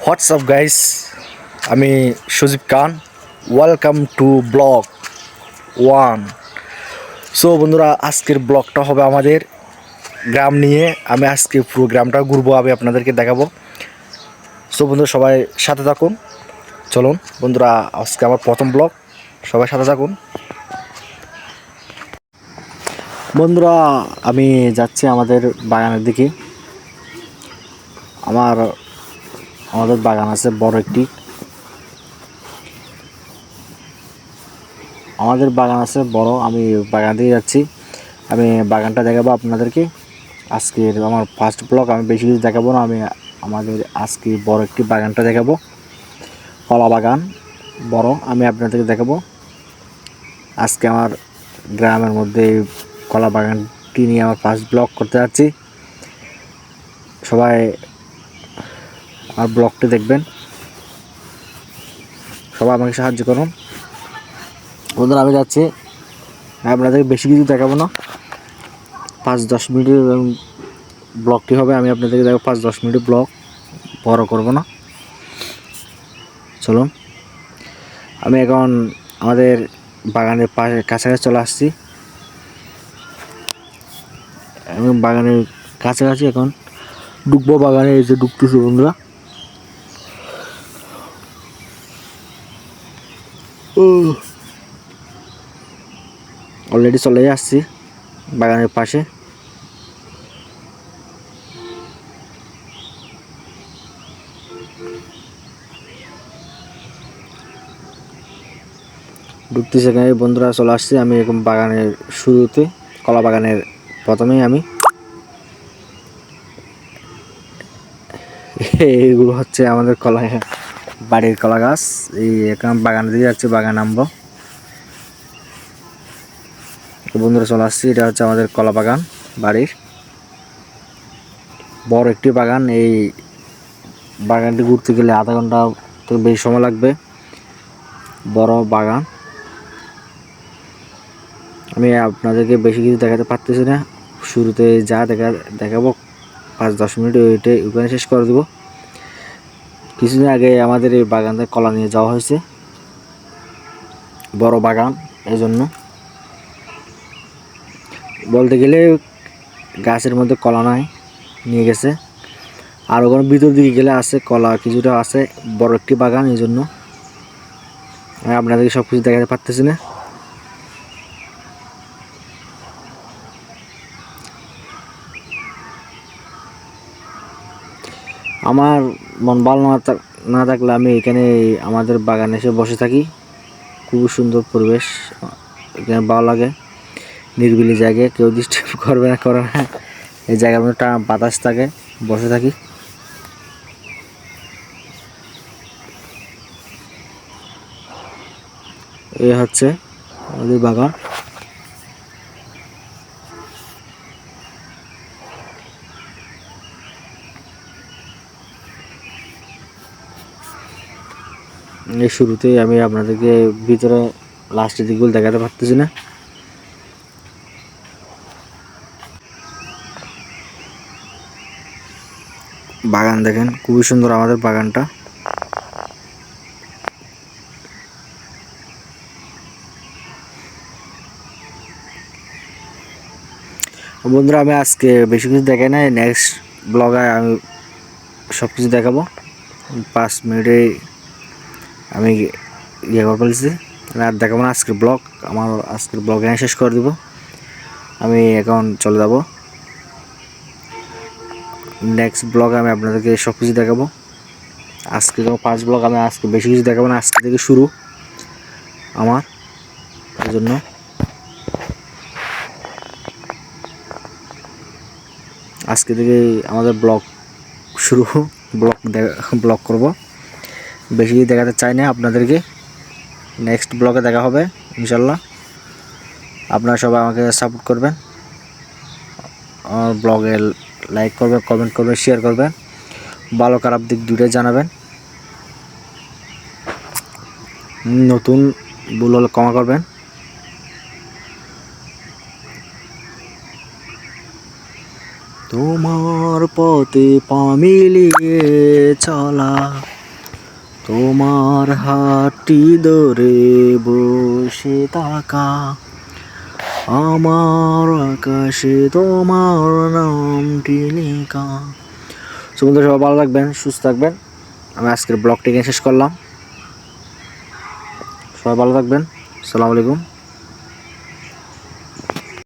WhatsApp guys, আমি Sujib Khan. Welcome to blog one. So বন্ধুরা, আজকের ব্লগটা হবে আমাদের গ্রাম নিয়ে। আমি আজকে পুরো গ্রামটা ঘুরবো, আমি আপনাদেরকে দেখাবো। সো বন্ধুরা, সবাই সাথে থাকুন। চলুন বন্ধুরা, আজকে আমার প্রথম ব্লগ, সবাই সাথে থাকুন। বন্ধুরা, আমি যাচ্ছি আমাদের বাগানের দিকে। আমাদের বাগান আছে বড় একটি। আমি বাগান দিয়ে যাচ্ছি। আমি বাগানটা দেখাবো আপনাদেরকে। আজকের আমার ফার্স্ট ব্লগ। আমি বেশি কিছু দেখাবো না, আমি আমাদের আজকে বড় একটি বাগানটা দেখাবো, কলা বাগান বড়। আমি আপনাদেরকে দেখাবো আজকে আমার গ্রামের মধ্যে কলা বাগানটি নিয়ে আমার ফার্স্ট ব্লগ করতে যাচ্ছি। সবাই আমার ব্লগটি দেখবেন, সবাই আমাকে সাহায্য করুন। বন্ধুরা, আমি যাচ্ছি। আপনাদেরকে বেশি কিছু দেখাবো না, 5-10 মিনিটের ব্লগটি হবে। আমি আপনাদেরকে দেখো 5-10 মিনিটের ব্লগ, বড় করব না। চলুন, আমি এখন আমাদের বাগানের পাশে কাছাকাছি চলে আসছি। আমি বাগানের কাছাকাছি এখন ঢুকবো। বাগানে এই যে ঢুকতেছি বন্ধুরা। অলরেডি চলে আসছি বাগানের পাশে। ঢুকতেছে এখানে বন্ধুরা, চলে আসছি আমি এখন বাগানের শুরুতে, কলা বাগানের প্রথমেই। আমি এইগুলো হচ্ছে আমাদের বাড়ির কলা গাছ। এই এখন বাগানে দিয়ে যাচ্ছে, বাগান নামবো। বন্ধুরা, চলে আসছি। এটা হচ্ছে আমাদের কলা বাগান, বাড়ির বড় একটি বাগান। এই বাগানটি ঘুরতে গেলে আধা ঘন্টা থেকে বেশি সময় লাগবে। বড় বাগান। আমি আপনাদেরকে বেশি কিছু দেখাতে পারতেছি না। শুরুতে যা দেখাবো 5-10 মিনিট ওখানে শেষ করে দেবো। কিছুদিন আগে আমাদের এই বাগানে কলা নিয়ে যাওয়া হয়েছে, বড় বাগান। এই জন্য বলতে গেলে গাছের মধ্যে কলা নাই, নিয়ে গেছে। আর ওখানে ভিতর দিকে গেলে আছে কলা, কিছুটা আছে। বড় একটি বাগান, এই জন্য আমি আপনাদেরকে সব কিছু দেখাতে পারতেছি না। আমার মন ভালো না থাকলে আমি এখানে আমাদের বাগানে এসে বসে থাকি। খুবই সুন্দর পরিবেশ, এখানে ভালো লাগে। নিরিবিলি জায়গায়, কেউ ডিস্টার্ব করে না। এই জায়গার মধ্যে বাতাস থাকে, বসে থাকি। এই হচ্ছে আমাদের বাগান। এই শুরুতেই আমি আপনাদেরকে ভিতরে লাস্টের দিকগুলো দেখাতে পারতেছি না। বাগান দেখেন, খুবই সুন্দর আমাদের বাগানটা। বন্ধুরা, আমি আজকে বেশি কিছু দেখাই নাই। নেক্সট ব্লগে আমি সব কিছু দেখাবো। 5 মিনিটে আমি করে ফেলছি। আর দেখাবো না আজকের ব্লগ। আমার আজকের ব্লগ এখানে শেষ করে দিব। আমি এখন চলে যাব নেক্সট ব্লগে। আমি আপনাদেরকে সব কিছু দেখাবো। আজকে তো ফার্স্ট ব্লগ, আমি আজকে বেশি কিছু দেখাবো না। আজকে থেকে শুরু আমার, এই জন্য আজকে থেকে আমাদের ব্লগ শুরু। ব্লগ করব। বেশি কিছু দেখাতে চাই না আপনাদেরকে। নেক্সট ব্লগে দেখা হবে ইনশাল্লাহ। আপনারা সবাই আমাকে সাপোর্ট করবেন, আমার ব্লগে লাইক করবেন, কমেন্ট করবেন, শেয়ার করবেন। ভালো খারাপ দিক দুটোই জানাবেন। নতুন ভুল হলে ক্ষমা করবেন। তোমার পথে পা মিলিয়ে চলা। তোমার হাতটি ধরে বসে থাকা, আমার আকাশে তোমার নামটি লেখা। সো বন্ধুরা, সবাই ভালো থাকবেন, সুস্থ থাকবেন। আমি আজকের ব্লগটি শেষ করলাম। সবাই ভালো থাকবেন। আসসালামু আলাইকুম।